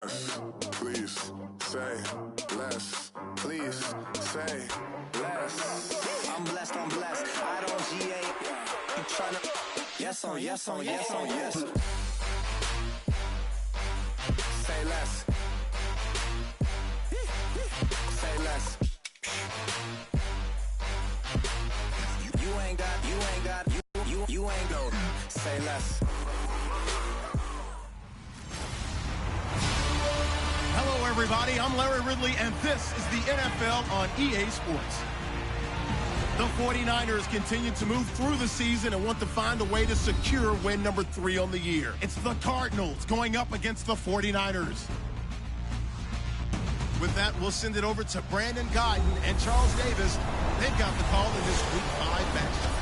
Please say less. Please say less. I'm blessed, I don't GA. You tryna yes on yes on yes on yes. Say less. Say less. You ain't go. Say less. Hello, everybody. I'm Larry Ridley, and this is the NFL on EA Sports. The 49ers continue to move through the season and want to find a way to secure win number 3 on the year. It's the Cardinals going up against the 49ers. With that, we'll send it over to Brandon Guyton and Charles Davis. They've got the call in this Week 5 matchup.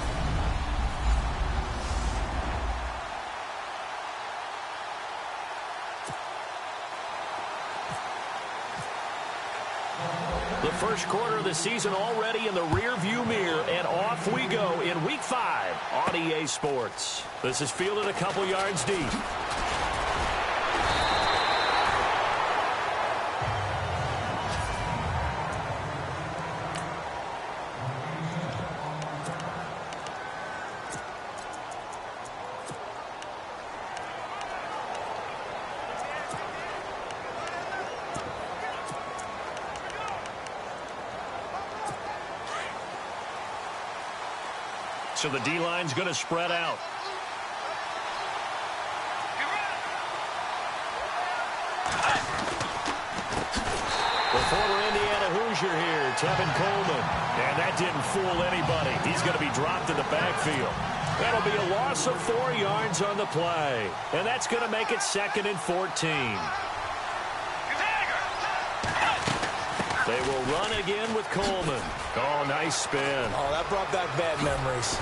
The first quarter of the season already in the rear-view mirror, and off we go in Week 5 on EA Sports. This is fielded a couple yards deep. So the D-line's going to spread out. The former Indiana Hoosier here, Tevin Coleman. And that didn't fool anybody. He's going to be dropped in the backfield. That'll be a loss of 4 yards on the play. And that's going to make it 2nd and 14. They will run again with Coleman. Oh, nice spin. Oh, that brought back bad memories.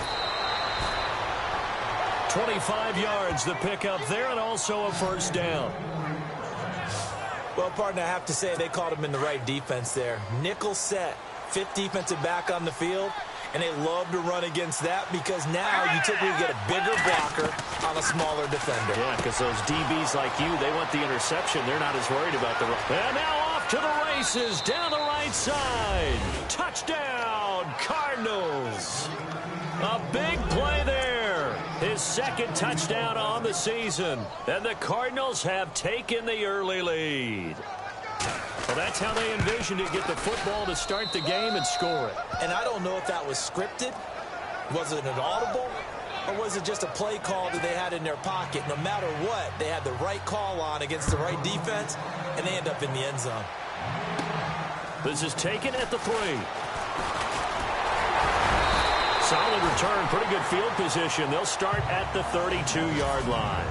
25 yards the pickup there, and also a first down. Well, partner, I have to say they called him in the right defense there. Nickel set, 5th defensive back on the field, and they love to run against that because now you typically get a bigger blocker on a smaller defender. Yeah, because those DBs like you, they want the interception. They're not as worried about the run. And now off to the races down the right side. Touchdown, Cardinals. A big play there. His 2nd touchdown on the season. And the Cardinals have taken the early lead. Well, that's how they envisioned it, get the football to start the game and score it. And I don't know if that was scripted. Was it an audible? Or was it just a play call that they had in their pocket? No matter what, they had the right call on against the right defense, and they end up in the end zone. This is taken at the 3. Solid return, pretty good field position. They'll start at the 32-yard line.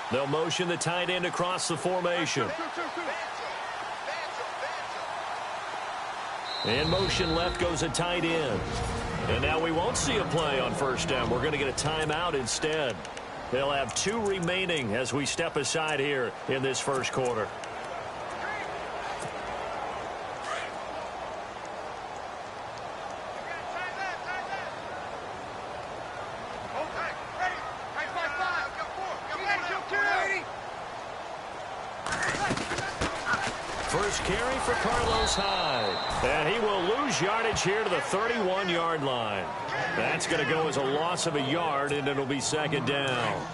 They'll motion the tight end across the formation. In motion left goes a tight end. And now we won't see a play on first down. We're going to get a timeout instead. They'll have 2 remaining as we step aside here in this first quarter. First carry for Carlos Hyde. And he will lose yardage here to the 31-yard line. That's going to go as a loss of a yard, and it'll be 2nd down.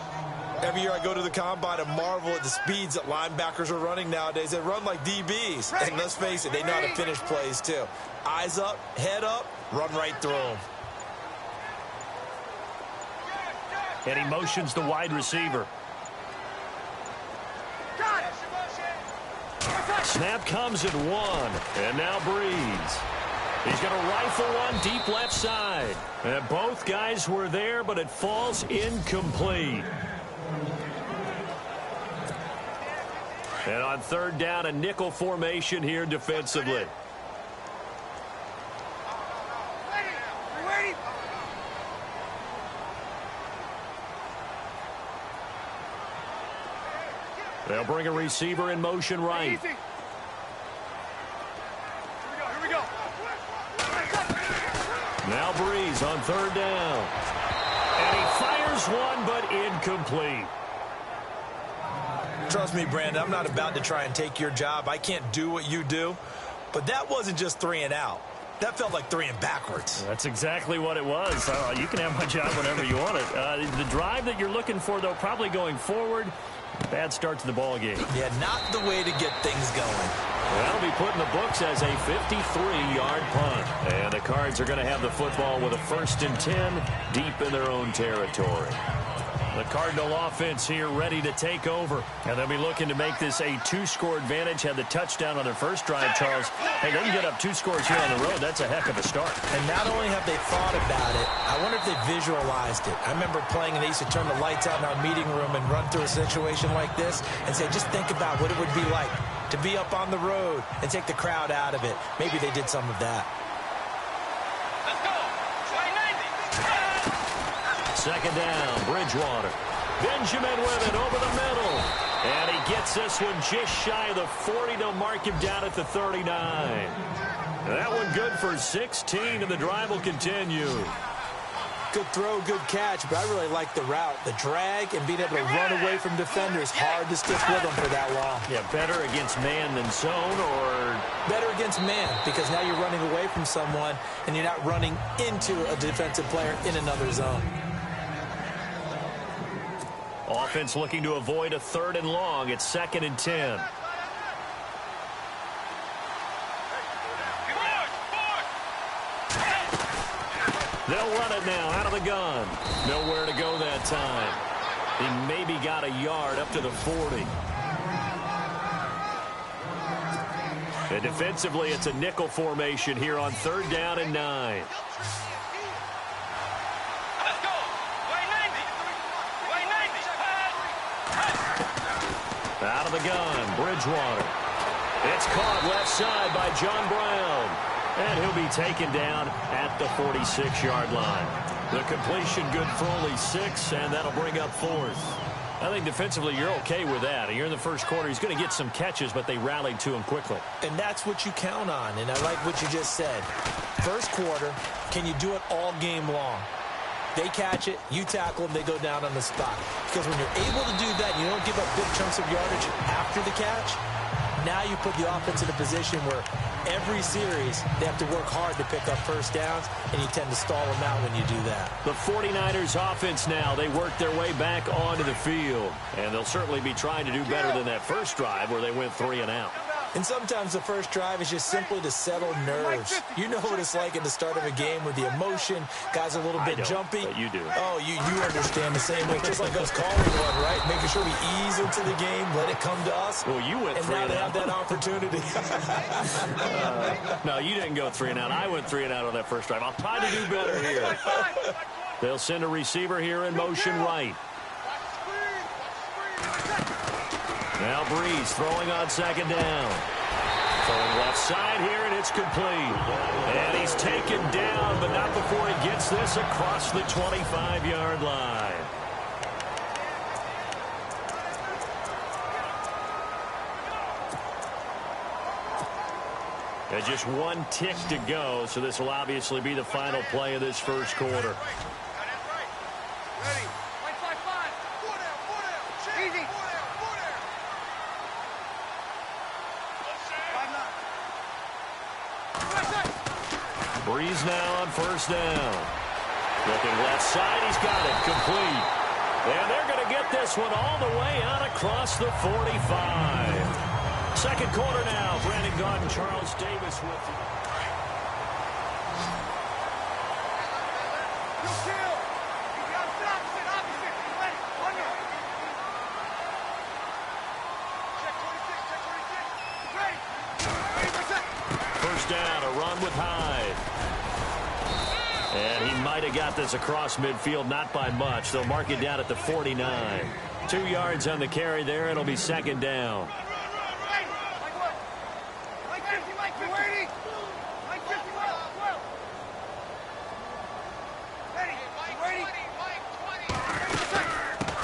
Every year I go to the combine and marvel at the speeds that linebackers are running nowadays. They run like DBs. And let's face it, they know how to finish plays too. Eyes up, head up, run right through them. And he motions the wide receiver. Snap comes at 1, and now Breeze. He's going to rifle one deep left side. And both guys were there, but it falls incomplete. And on 3rd down, a nickel formation here defensively. They'll bring a receiver in motion right. Easy. Here we go. Now Breeze on third down. And he fires one, but incomplete. Trust me, Brandon, I'm not about to try and take your job. I can't do what you do. But that wasn't just 3 and out. That felt like 3 and backwards. That's exactly what it was. You can have my job whenever you want it. The drive that you're looking for, though, probably going forward. Bad start to the ball game. Yeah, not the way to get things going. That'll be put in the books as a 53-yard punt. And the Cards are going to have the football with a 1st and 10 deep in their own territory. The Cardinal offense here ready to take over. And they'll be looking to make this a 2-score advantage. Had the touchdown on their first drive, Charles. Hey, they can get up 2 scores here on the road. That's a heck of a start. And not only have they thought about it, I wonder if they visualized it. I remember playing and they used to turn the lights out in our meeting room and run through a situation like this and say, just think about what it would be like to be up on the road and take the crowd out of it. Maybe they did some of that. Let's go. Try 90. Second down, Bridgewater. Benjamin with it over the middle. And he gets this one just shy of the 40 to mark him down at the 39. That one good for 16, and the drive will continue. Good throw, good catch, but I really like the route. The drag and being able to run away from defenders. Hard to stick with them for that long. Yeah, better against man than zone, or better against man, because now you're running away from someone and you're not running into a defensive player in another zone. Offense looking to avoid a 3rd and long. It's 2nd and 10. They'll run it now out of the gun. Nowhere to go that time. He maybe got a yard up to the 40. And defensively, it's a nickel formation here on 3rd down and 9. Out of the gun, Bridgewater. It's caught left side by John Brown. And he'll be taken down at the 46-yard line. The completion good for only 6, and that'll bring up 4th. I think defensively you're okay with that. You're in the first quarter. He's going to get some catches, but they rallied to him quickly. And that's what you count on, and I like what you just said. First quarter, can you do it all game long? They catch it, you tackle them, they go down on the spot. Because when you're able to do that, you don't give up big chunks of yardage after the catch, now you put the offense in a position where every series they have to work hard to pick up first downs, and you tend to stall them out when you do that. The 49ers offense now, they work their way back onto the field. And they'll certainly be trying to do better than that first drive where they went 3 and out. And sometimes the first drive is just simply to settle nerves. You know what it's like at the start of a game with the emotion. Guys are a little bit jumpy. But you do. Oh, you understand the same way. Just like us calling one, right? Making sure we ease into the game, let it come to us. Well, you went 3 and out. And now they have that opportunity. No, you didn't go 3 and out. I went 3 and out on that first drive. I'll try to do better here. They'll send a receiver here in motion right. Now Breeze throwing on 2nd down. Throwing left side here, and it's complete. And he's taken down, but not before he gets this across the 25-yard line. And just 1 tick to go, so this will obviously be the final play of this first quarter. Breeze now on 1st down. Looking left side, he's got it, complete. And they're going to get this one all the way out across the 45. Second quarter now. Brandon Gaudin, Charles Davis with you. First down, a run with Hyde. And he might have got this across midfield, not by much. They'll mark it down at the 49. 2 yards on the carry there. It'll be 2nd down.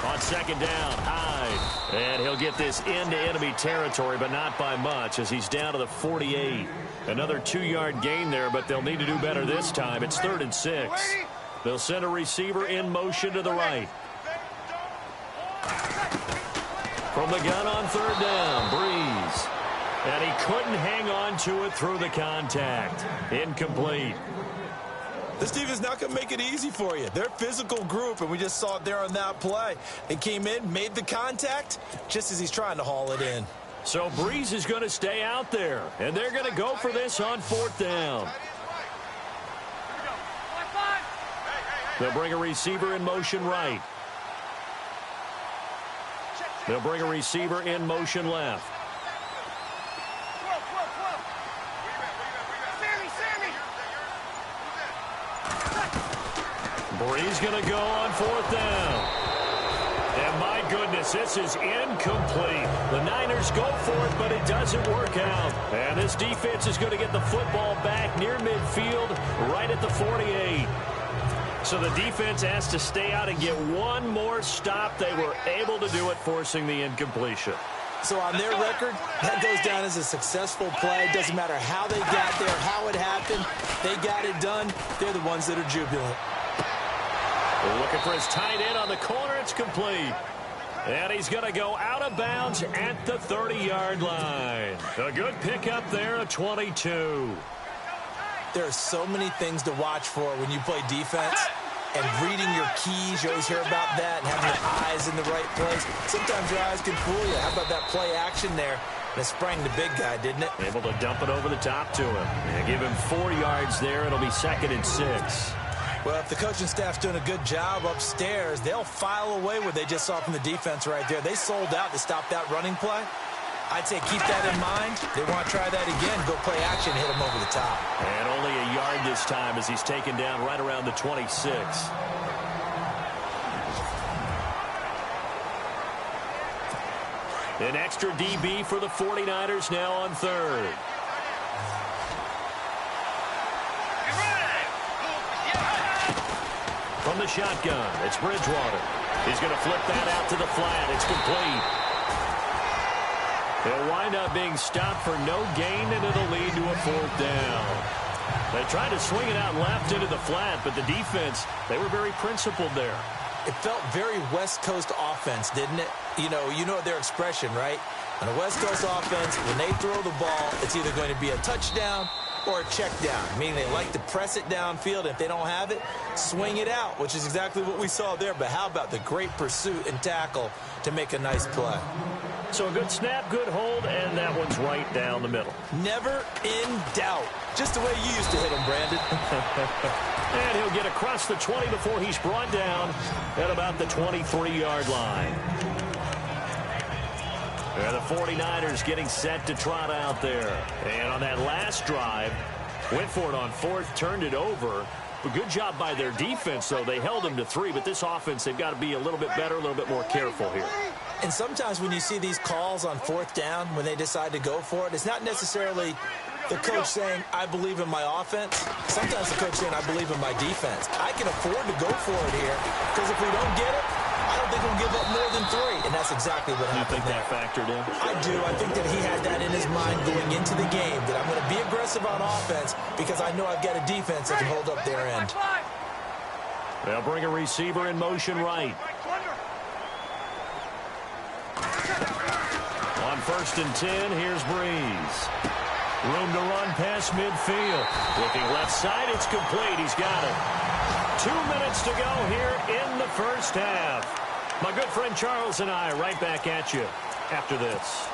On 2nd down, Hyde. And he'll get this into enemy territory, but not by much, as he's down to the 48. Another 2-yard gain there, but they'll need to do better this time. It's 3rd and 6. They'll send a receiver in motion to the right. From the gun on 3rd down, Breeze. And he couldn't hang on to it through the contact. Incomplete. This team is not going to make it easy for you. They're a physical group, and we just saw it there on that play. They came in, made the contact, just as he's trying to haul it in. So Breeze is going to stay out there, and they're going to go for this on 4th down. They'll bring a receiver in motion right. They'll bring a receiver in motion left. Breeze going to go on 4th down. And my goodness, this is incomplete. The Niners go for it, but it doesn't work out. And this defense is going to get the football back near midfield, right at the 48. So the defense has to stay out and get one more stop. They were able to do it, forcing the incompletion. So on their record, that goes down as a successful play. It doesn't matter how they got there, how it happened. They got it done. They're the ones that are jubilant. Looking for his tight end on the corner. It's complete. And he's going to go out of bounds at the 30-yard line. A good pickup there, a 22. There are so many things to watch for when you play defense. And reading your keys, you always hear about that, and having your eyes in the right place. Sometimes your eyes can fool you. How about that play action there? That sprang the big guy, didn't it? Able to dump it over the top to him. And give him 4 yards there. It'll be 2nd and 6. Well, if the coaching staff's doing a good job upstairs, they'll file away what they just saw from the defense right there. They sold out to stop that running play. I'd say keep that in mind. They want to try that again. Go play action, hit him over the top. And only a yard this time as he's taken down right around the 26. An extra DB for the 49ers now on 3rd. From the shotgun, it's Bridgewater. He's going to flip that out to the flat. It's complete. He'll wind up being stopped for no gain, and it'll lead to a 4th down. They tried to swing it out left into the flat, but the defense, they were very principled there. It felt very West Coast offense, didn't it? You know their expression, right? On a West Coast offense, when they throw the ball, it's either going to be a touchdown or a check down, meaning they like to press it downfield. If they don't have it, swing it out, which is exactly what we saw there. But how about the great pursuit and tackle to make a nice play? So a good snap, good hold, and that one's right down the middle. Never in doubt. Just the way you used to hit him, Brandon. And he'll get across the 20 before he's brought down at about the 23-yard line. And the 49ers getting set to trot out there. And on that last drive, went for it on 4th, turned it over. A good job by their defense, though. They held them to 3, but this offense, they've got to be a little bit better, a little bit more careful here. And sometimes when you see these calls on 4th down, when they decide to go for it, it's not necessarily the coach saying, I believe in my offense. Sometimes the coach saying, I believe in my defense. I can afford to go for it here, because if we don't get it, I don't think we'll give up more than 3. And that's exactly what happened. You think that factored in? I do. I think that he had that in his mind going into the game, that I'm going to be aggressive on offense because I know I've got a defense that can hold up their end. They'll bring a receiver in motion right. On 1st and 10, here's Breeze. Room to run past midfield. Looking left side, it's complete. He's got it. 2 minutes to go here in the first half. My good friend Charles and I right back at you after this.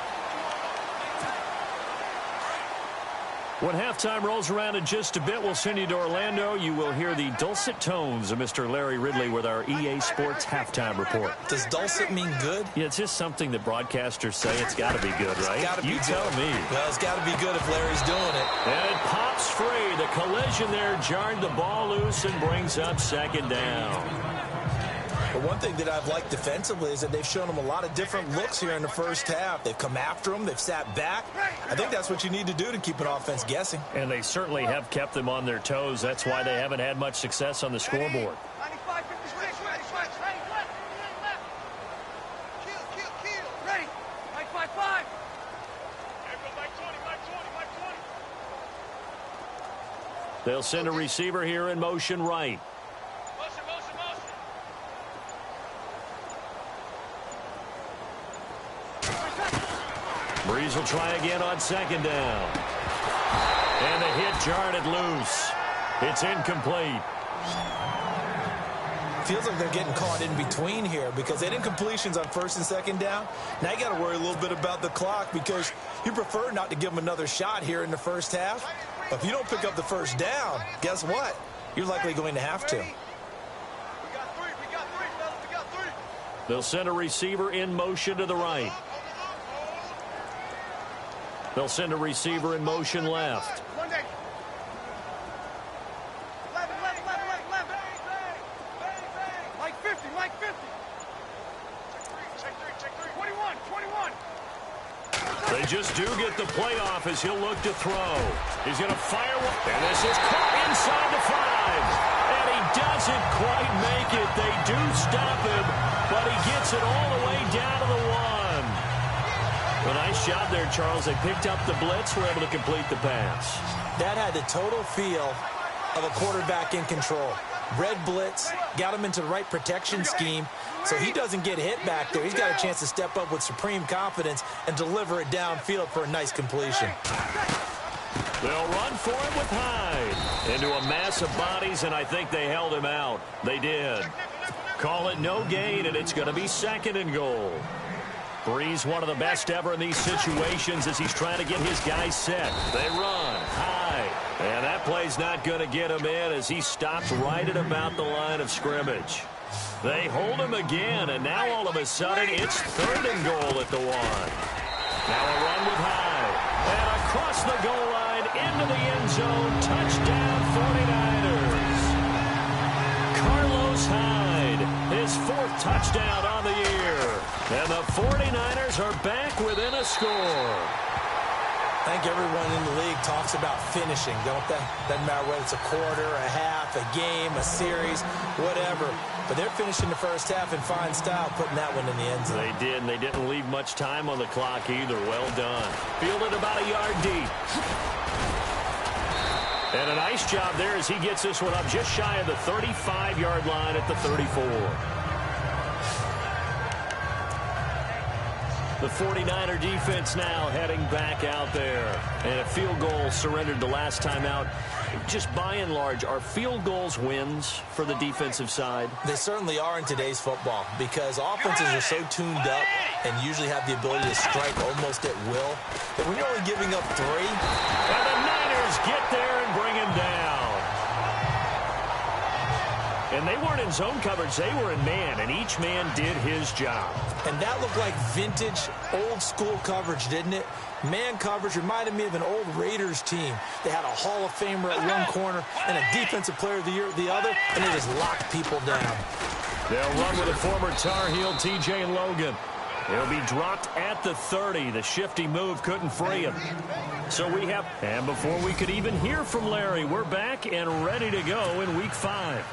When halftime rolls around in just a bit, we'll send you to Orlando. You will hear the dulcet tones of Mr. Larry Ridley with our EA Sports halftime report. Does dulcet mean good? Yeah, it's just something that broadcasters say. It's got to be good, right? It's got to be you good. Tell me. Well, it's got to be good if Larry's doing it. And it pops free. The collision there jarred the ball loose and brings up 2nd down. But one thing that I've liked defensively is that they've shown them a lot of different looks here in the first half. They've come after them. They've sat back. I think that's what you need to do to keep an offense guessing. And they certainly have kept them on their toes. That's why they haven't had much success on the scoreboard. They'll send a receiver here in motion right. Motion, motion, motion. Breeze will try again on second down. And the hit jarred it loose. It's incomplete. Feels like they're getting caught in between here because they didn't completions on first and second down. Now you got to worry a little bit about the clock because you prefer not to give them another shot here in the first half. But if you don't pick up the first down, guess what? You're likely going to have to. We got three, fellas, we got three. They'll send a receiver in motion to the right. They'll send a receiver in motion left. One day. 11. Mike 50. Check three. 21. They just do get the playoff as he'll look to throw. He's going to fire one. And this is caught inside the 5. And he doesn't quite make it. They do stop him, but he gets it all the way down to the 1. A nice job there, Charles. They picked up the blitz, were able to complete the pass. That had the total feel of a quarterback in control. Red blitz, got him into the right protection scheme, so he doesn't get hit back there. He's got a chance to step up with supreme confidence and deliver it downfield for a nice completion. They'll run for it with Hyde. Into a mass of bodies, and I think they held him out. They did. Call it no gain, and it's going to be second and goal. Breeze, one of the best ever in these situations as he's trying to get his guys set. They run high, and that play's not going to get him in as he stops right at about the line of scrimmage. They hold him again, and now all of a sudden it's third and goal at the 1. Now a run with Hyde, and across the goal line into the end zone. Touchdown 49ers. Carlos Hyde, his 4th touchdown on the year. And the 49ers are back within a score. I think everyone in the league talks about finishing, don't they? Doesn't matter whether it's a quarter, a half, a game, a series, whatever. But they're finishing the first half in fine style, putting that one in the end zone. They did, and they didn't leave much time on the clock either. Well done. Fielded about a yard deep. And a nice job there as he gets this one up just shy of the 35-yard line at the 34. The 49er defense now heading back out there. And a field goal surrendered the last time out. Just by and large, are field goals wins for the defensive side? They certainly are in today's football because offenses are so tuned up and usually have the ability to strike almost at will that when you're only giving up 3. And the Niners get there and bring him down. And they weren't in zone coverage. They were in man, and each man did his job. And that looked like vintage, old-school coverage, didn't it? Man coverage reminded me of an old Raiders team. They had a Hall of Famer at one corner and a Defensive Player of the Year at the other, and they just locked people down. They'll run with a former Tar Heel, TJ Logan. He'll be dropped at the 30. The shifty move couldn't free him. So we have, and before we could even hear from Larry, we're back and ready to go in Week 5.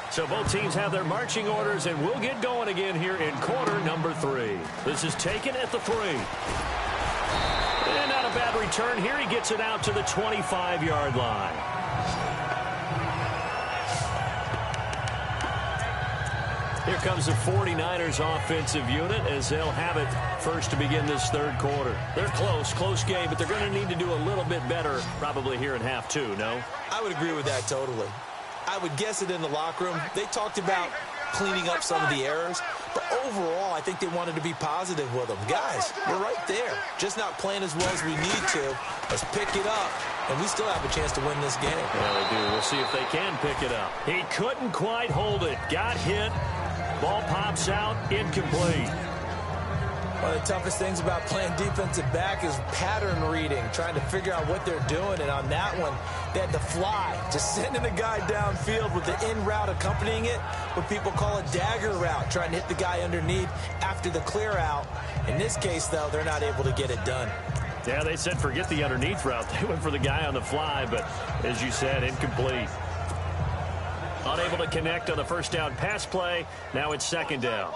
So both teams have their marching orders, and we'll get going again here in quarter number 3. This is taken at the 3. And not a bad return here. He gets it out to the 25-yard line. Here comes the 49ers offensive unit as they'll have it first to begin this third quarter. They're close game, but they're going to need to do a little bit better probably here in half 2, no? I would agree with that totally. I would guess it in the locker room. They talked about cleaning up some of the errors, but overall, I think they wanted to be positive with them. Guys, we're right there. Just not playing as well as we need to. Let's pick it up, and we still have a chance to win this game. Yeah, they do. We'll see if they can pick it up. He couldn't quite hold it. Got hit. Ball pops out. Incomplete. One of the toughest things about playing defensive back is pattern reading, trying to figure out what they're doing. And on that one, they had to fly, just sending a guy downfield with the in route accompanying it, what people call a dagger route, trying to hit the guy underneath after the clear out. In this case, though, they're not able to get it done. Yeah, they said forget the underneath route. They went for the guy on the fly, but as you said, incomplete. Unable to connect on the first down pass play. Now it's second down.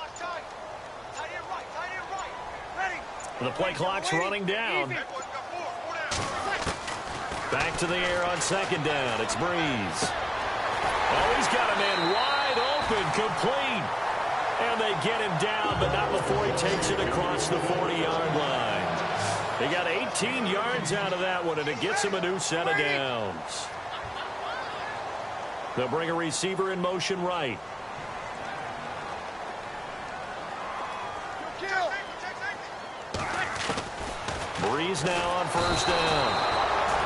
The play clock's running down. Back to the air on second down. It's Breeze. Oh, he's got a man wide open, complete. And they get him down, but not before he takes it across the 40-yard line. They got 18 yards out of that one, and it gets him a new set of downs. They'll bring a receiver in motion right. Breeze now on first down.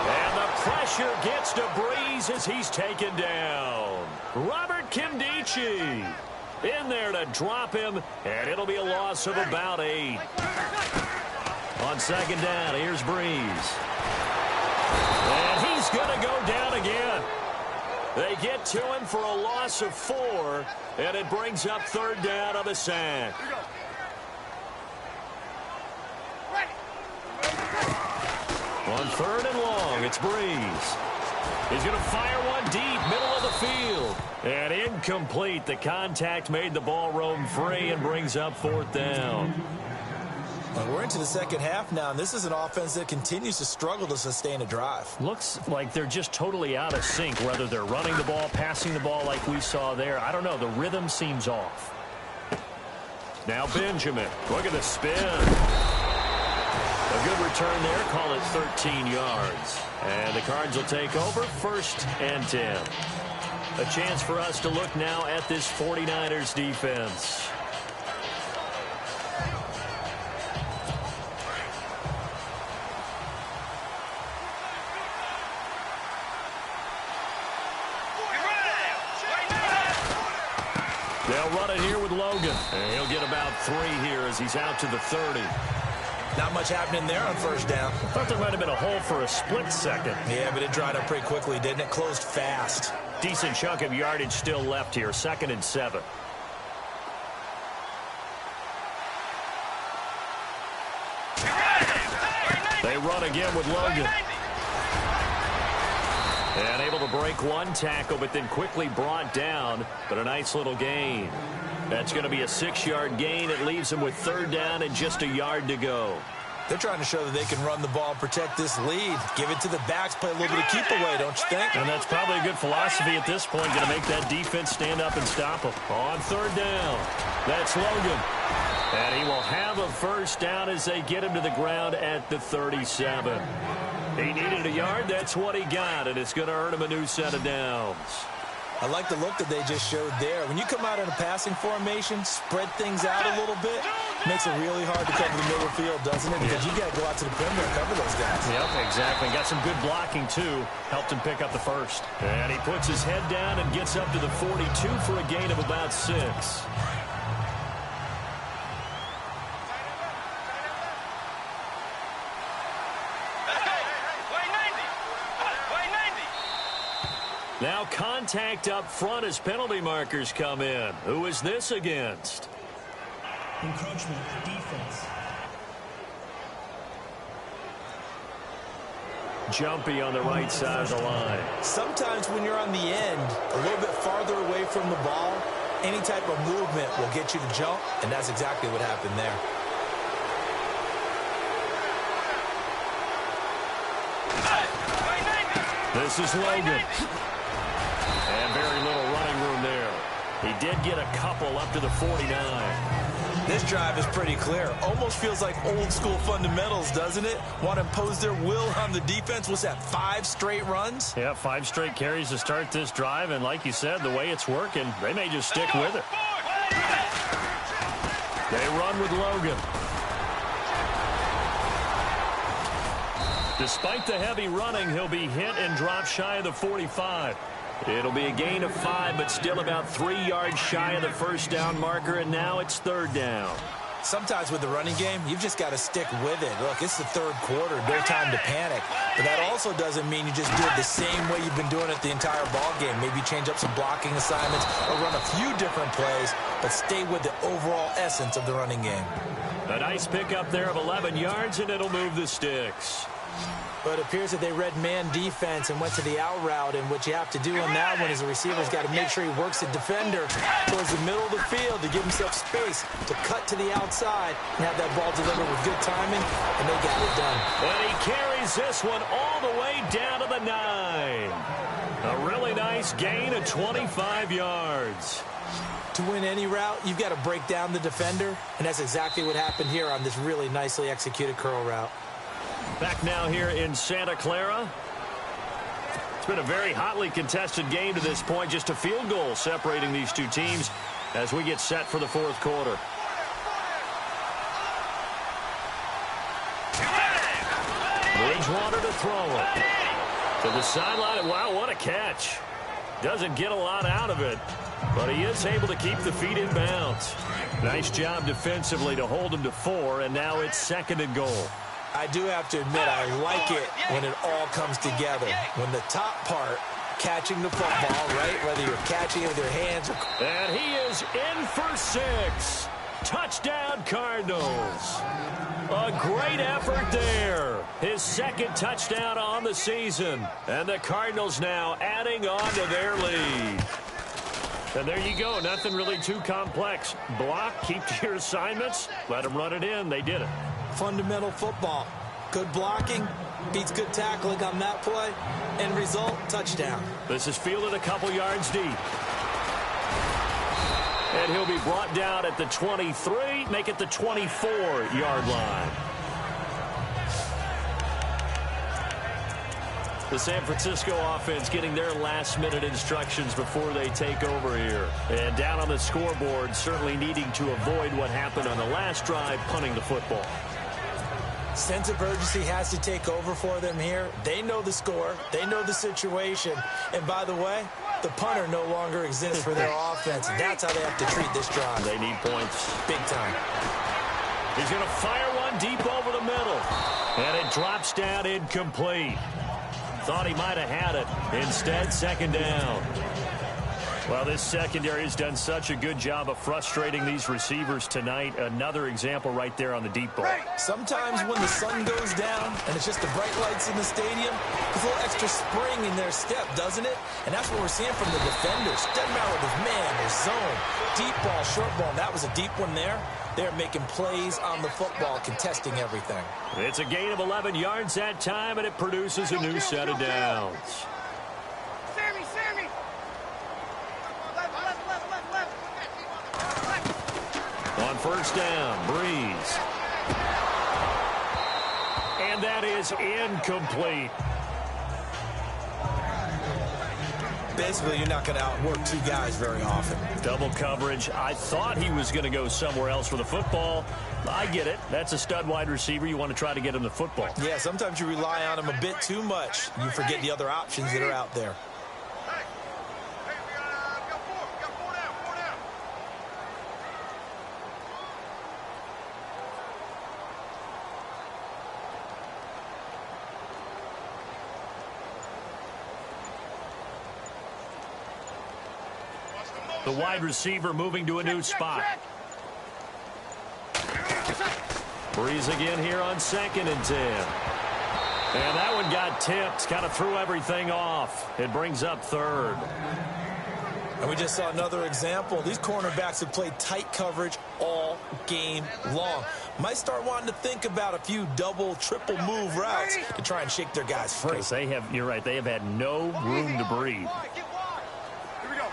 And the pressure gets to Breeze as he's taken down. Robert Kimdichie in there to drop him, and it'll be a loss of about 8. On second down, here's Breeze. And he's going to go down again. They get to him for a loss of 4, and it brings up third down on the sack. On third and long, it's Breeze. He's going to fire one deep, middle of the field. And incomplete. The contact made the ball roam free and brings up fourth down. Well, we're into the second half now, and this is an offense that continues to struggle to sustain a drive. Looks like they're just totally out of sync, whether they're running the ball, passing the ball like we saw there. I don't know. The rhythm seems off. Now Benjamin. Look at the spin. A good return there. Call it 13 yards. And the Cards will take over first and 10. A chance for us to look now at this 49ers defense. They'll run it here with Logan. And he'll get about 3 here as he's out to the 30. Not much happening there on first down. I thought there might have been a hole for a split second. Yeah, but it dried up pretty quickly, didn't it? Closed fast. Decent chunk of yardage still left here. 2nd and 7. They run again with Logan. And able to break one tackle, but then quickly brought down. But a nice little gain. That's going to be a 6-yard gain. It leaves them with third down and just a yard to go. They're trying to show that they can run the ball and protect this lead. Give it to the backs, play a little bit of keep away, don't you think? And that's probably a good philosophy at this point, going to make that defense stand up and stop them. On third down, that's Logan. And he will have a first down as they get him to the ground at the 37. He needed a yard. That's what he got, and it's going to earn him a new set of downs. I like the look that they just showed there. When you come out in a passing formation, spread things out a little bit, makes it really hard to cover the middle field, doesn't it? Because you got to go out to the perimeter and cover those guys. Yep, exactly. Got some good blocking, too. Helped him pick up the first. And he puts his head down and gets up to the 42 for a gain of about 6. Now contact up front as penalty markers come in. Who is this against? Encroachment defense. Jumpy on the right side of the line. Sometimes when you're on the end, a little bit farther away from the ball, any type of movement will get you to jump, and that's exactly what happened there. This is Logan. And very little running room there. He did get a couple up to the 49. This drive is pretty clear. Almost feels like old school fundamentals, doesn't it? Want to impose their will on the defense. What's that, 5 straight runs? Yeah, 5 straight carries to start this drive. And like you said, the way it's working, they may just stick with it. They run with Logan. Despite the heavy running, he'll be hit and dropped shy of the 45. It'll be a gain of 5, but still about 3 yards shy of the first down marker, and now it's third down. Sometimes with the running game, you've just got to stick with it. Look, it's the third quarter, no time to panic. But that also doesn't mean you just do it the same way you've been doing it the entire ball game. Maybe change up some blocking assignments or run a few different plays, but stay with the overall essence of the running game. A nice pickup there of 11 yards, and it'll move the sticks. But it appears that they read man defense and went to the out route, and what you have to do on that one is the receiver's got to make sure he works the defender towards the middle of the field to give himself space to cut to the outside and have that ball delivered with good timing, and they got it done. And he carries this one all the way down to the 9. A really nice gain of 25 yards. To win any route, you've got to break down the defender, and that's exactly what happened here on this really nicely executed curl route. Back now here in Santa Clara. It's been a very hotly contested game to this point. Just a field goal separating these two teams as we get set for the fourth quarter. Bridgewater to throw it. To the sideline. Wow, what a catch. Doesn't get a lot out of it, but he is able to keep the feet in bounds. Nice job defensively to hold him to 4, and now it's 2nd and goal. I do have to admit, I like it when it all comes together. When the top part, catching the football, right? Whether you're catching it with your hands or... And he is in for 6. Touchdown, Cardinals. A great effort there. His 2nd touchdown on the season. And the Cardinals now adding on to their lead. And there you go. Nothing really too complex. Block, keep to your assignments, let them run it in. They did it. Fundamental football. Good blocking beats good tackling on that play. End result, touchdown. This is fielded a couple yards deep. And he'll be brought down at the 23, make it the 24-yard line. The San Francisco offense getting their last-minute instructions before they take over here. And down on the scoreboard, certainly needing to avoid what happened on the last drive, punting the football. Sense of urgency has to take over for them here. They know the score. They know the situation. And by the way, the punter no longer exists for their offense. That's how they have to treat this drive. They need points. Big time. He's going to fire one deep over the middle. And it drops down incomplete. Thought he might have had it. Instead, 2nd down. Well, this secondary has done such a good job of frustrating these receivers tonight. Another example right there on the deep ball. Sometimes when the sun goes down and it's just the bright lights in the stadium, there's a little extra spring in their step, doesn't it? And that's what we're seeing from the defenders. Doesn't matter with his man, his zone, deep ball, short ball. That was a deep one there. They're making plays on the football, contesting everything. It's a gain of 11 yards that time, and it produces a new set of downs. Sammy! On 1st down, Breeze. And that is incomplete. Basically, you're not going to outwork two guys very often. Double coverage. I thought he was going to go somewhere else for the football. I get it. That's a stud wide receiver. You want to try to get him the football. Yeah, sometimes you rely on him a bit too much. You forget the other options that are out there. Hey, we got 4 down. The wide receiver moving to a new spot. Breeze again here on 2nd and 10. And that one got tipped. Kind of threw everything off. It brings up 3rd. And we just saw another example. These cornerbacks have played tight coverage all game long. Might start wanting to think about a few double, triple move routes to try and shake their guys free. Because they have, you're right, they have had no room to breathe. Here we go.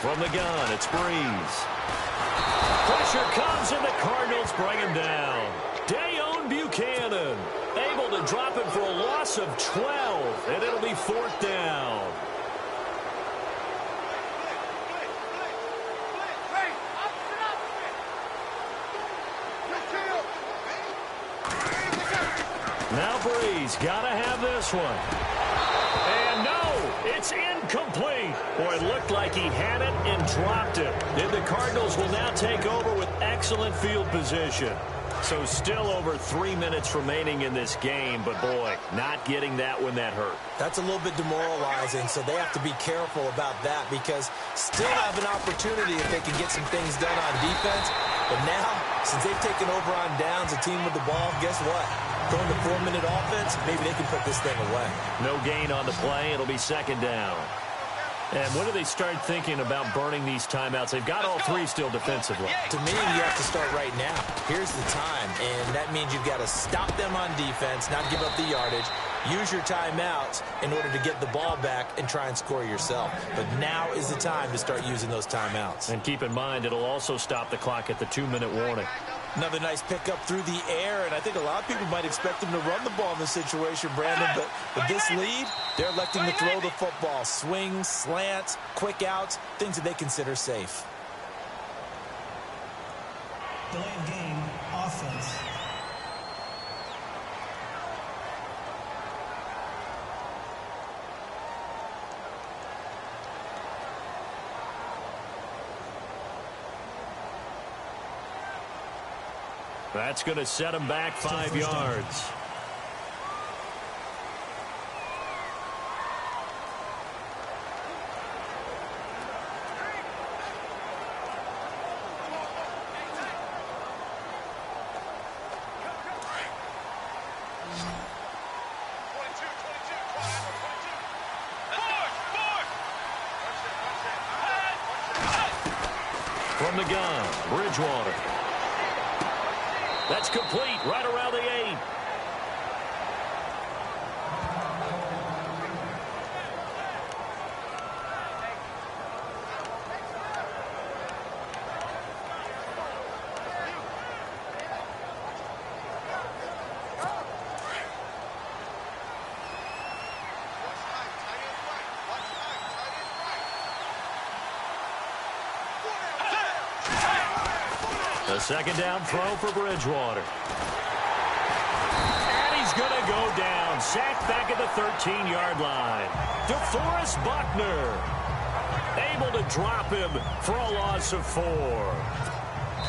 From the gun, it's Breeze. Pressure comes, and the Cardinals bring him down. Dayon Buchanan able to drop it for a loss of 12, and it'll be 4th down. Now Breeze got to have this one. And no, it's incomplete. Boy, it looked like he had it and dropped it. And the Cardinals will now take over with excellent field position. So still over 3 minutes remaining in this game, but boy, not getting that when that hurt. That's a little bit demoralizing, so they have to be careful about that because still have an opportunity if they can get some things done on defense, but now Since they've taken over on downs, a team with the ball, guess what? Going to 4-minute offense, maybe they can put this thing away. No gain on the play. It'll be second down. And when do they start thinking about burning these timeouts? They've got all three still defensively. To me, you have to start right now. Here's the time, and that means you've got to stop them on defense, not give up the yardage, use your timeouts in order to get the ball back and try and score yourself. But now is the time to start using those timeouts. And keep in mind, it'll also stop the clock at the 2-minute warning. Another nice pickup through the air, and I think a lot of people might expect them to run the ball in this situation, Brandon, but with this lead, they're electing to throw the football. Swings, slants, quick outs, things that they consider safe. Delay of game, offense. That's going to set them back 5 yards. From the gun, Bridgewater. That's complete right around the 8. A second down throw for Bridgewater. And he's going to go down. Sacked back at the 13-yard line. DeForest Buckner able to drop him for a loss of 4.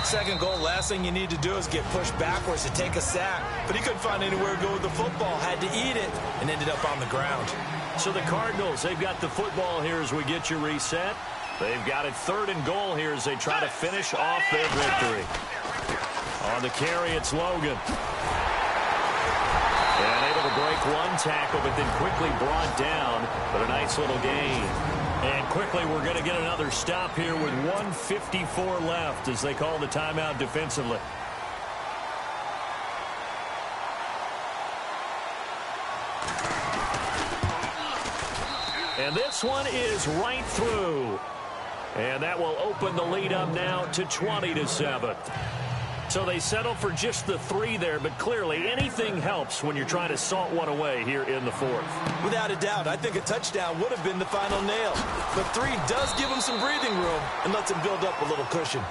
Second goal, last thing you need to do is get pushed backwards to take a sack. But he couldn't find anywhere to go with the football. Had to eat it and ended up on the ground. So the Cardinals, they've got the football here as we get you reset. They've got it 3rd and goal here as they try to finish off their victory. On the carry, it's Logan. And able to break one tackle, but then quickly brought down. But a nice little gain. And quickly, we're going to get another stop here with 1:54 left as they call the timeout defensively. And this one is right through. And that will open the lead up now to 20-7. So they settle for just the 3 there, but clearly anything helps when you're trying to salt one away here in the 4th. Without a doubt, I think a touchdown would have been the final nail. But 3 does give them some breathing room and lets them build up a little cushion.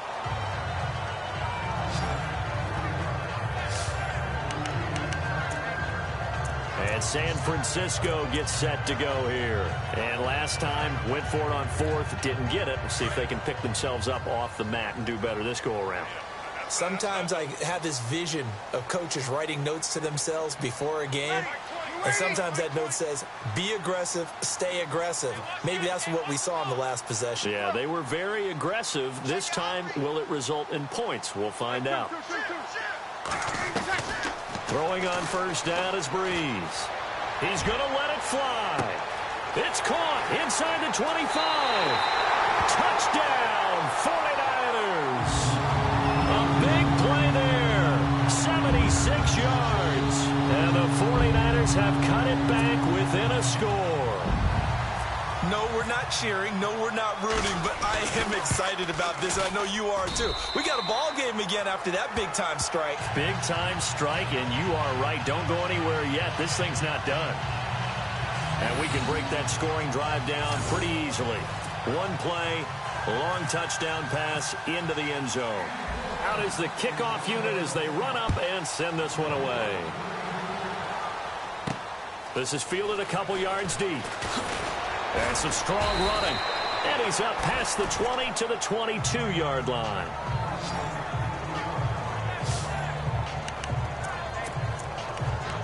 And San Francisco gets set to go here. And last time, went for it on 4th, didn't get it. We'll see if they can pick themselves up off the mat and do better this go-around. Sometimes I have this vision of coaches writing notes to themselves before a game. And sometimes that note says, be aggressive, stay aggressive. Maybe that's what we saw in the last possession. Yeah, they were very aggressive. This time, will it result in points? We'll find out. Throwing on 1st down is Breeze. He's going to let it fly. It's caught inside the 25. Touchdown, 49ers. A big play there, 76 yards. And the 49ers have cut it back within a score. No, we're not cheering. No, we're not rooting, but I am excited about this. I know you are too. We got a ball game again after that big-time strike. Big-time strike, and you are right. Don't go anywhere yet. This thing's not done. And we can break that scoring drive down pretty easily. One play, a long touchdown pass into the end zone. Out is the kickoff unit as they run up and send this one away. This is fielded a couple yards deep. And some strong running. And he's up past the 20 to the 22-yard line.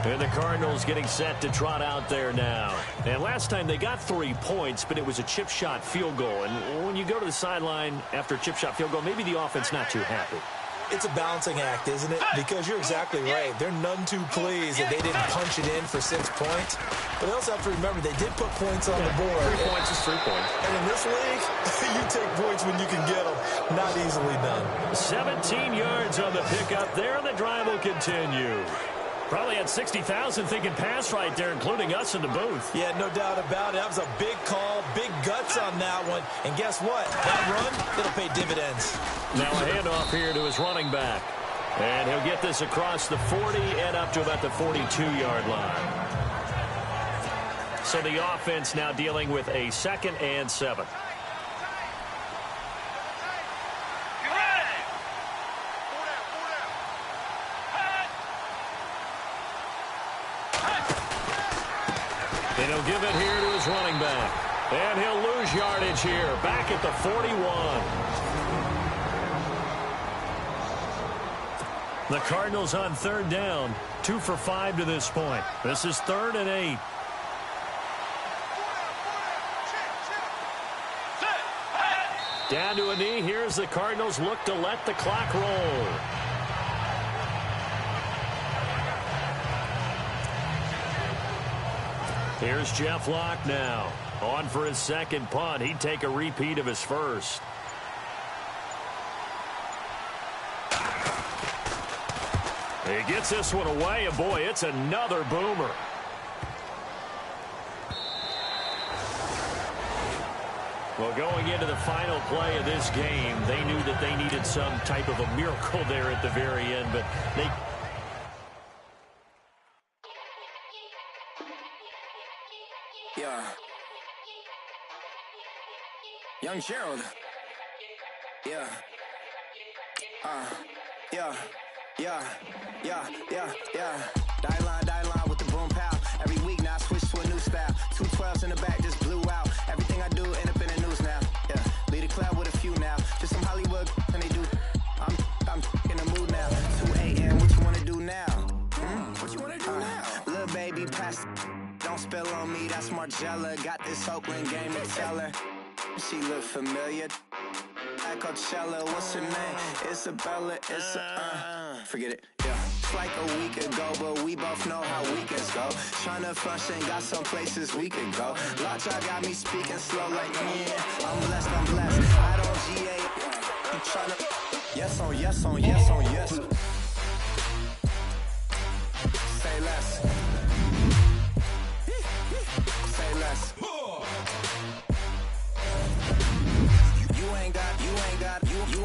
And the Cardinals getting set to trot out there now. And last time they got 3 points, but it was a chip shot field goal. And when you go to the sideline after a chip shot field goal, maybe the offense not too happy. It's a balancing act, isn't it? Because you're exactly right. They're none too pleased that they didn't punch it in for 6 points. But they also have to remember they did put points on the board. 3 points is 3 points. And in this league, you take points when you can get them. Not easily done. 17 yards on the pickup there, and the drive will continue. Probably had 60,000 thinking pass right there, including us in the booth. Yeah, no doubt about it. That was a big call, big guts on that one. And guess what? That run, it'll pay dividends. Now a handoff here to his running back. And he'll get this across the 40 and up to about the 42-yard line. So the offense now dealing with a 2nd and 7. And he'll give it here to his running back. And he'll lose yardage here, back at the 41. The Cardinals on 3rd down, 2 for 5 to this point. This is 3rd and 8. Down to a knee. Here's the Cardinals look to let the clock roll. Here's Jeff Locke now. On for his 2nd punt. He'd take a repeat of his first. He gets this one away, and boy, it's another boomer. Well, going into the final play of this game, they knew that they needed some type of a miracle there at the very end, but they... Yeah. Young Gerald. Yeah. Yeah. Die line with the boom pow. Every week now I switch to a new style. 2 12s in the back just blew out. Everything I do end up in the news now. Yeah. Lead a club with a few now. Just some Hollywood and they do. I'm in the mood now. 2 a.m. What you wanna do now? What you wanna do now? Little baby pass. Don't spill on me, that's Margella. Got this Oakland game to tell her. She look familiar. At Coachella, what's her name? Isabella, forget it, yeah. It's like a week ago, but we both know how weekends go. Tryna function, got some places we could go. Lot y'all got me speaking slow like, yeah. I'm blessed. I don't GA. You tryna, yes on yes. Say less. Say less.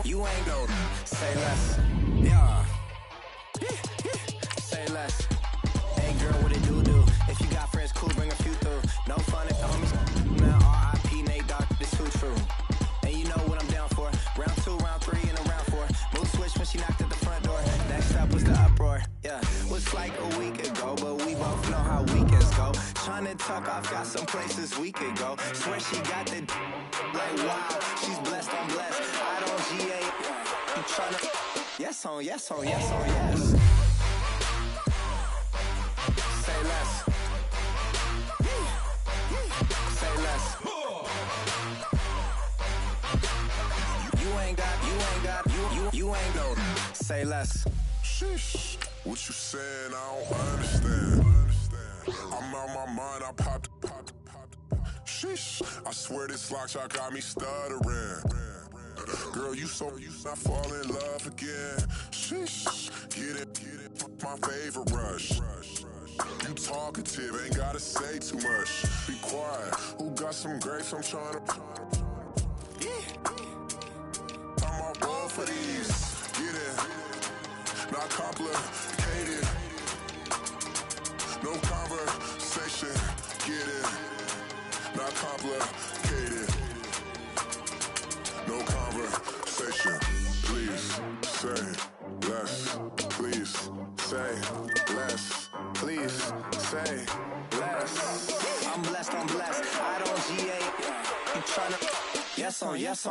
You ain't no. Say less. Yeah. Say less. Hey girl, what it do? If you got friends, cool, bring a few through. No fun if the homies. Now R.I.P. Nate Dogg, this too true. And you know what I'm down for. Round 2, round 3, and a round 4. Mood switch when she knocked at the front door. Next up was the uproar. Yeah, was like a week ago, but we both know how weekends go. Tryna tuck off, got some places we could go. Swear she got the like wow, she's blessed, I'm blessed. I don't GA. You tryna yes on yes. Say less. Say less. You ain't no. Say less. Sheesh. What you saying? I don't understand. I'm out my mind. I popped. Sheesh. I swear this lock shot got me stuttering. Girl, you not fall in love again. Sheesh. Get it. My favorite rush. You talkative, ain't gotta say too much. Be quiet. Who got some grapes? I'm trying to. I'm on board for these. Get it. Not complicated. No conversation. Get it. Not complicated. No conversation. Please say less. Please say less. Please say less. I'm blessed. I don't GA. You tryna yes on yes.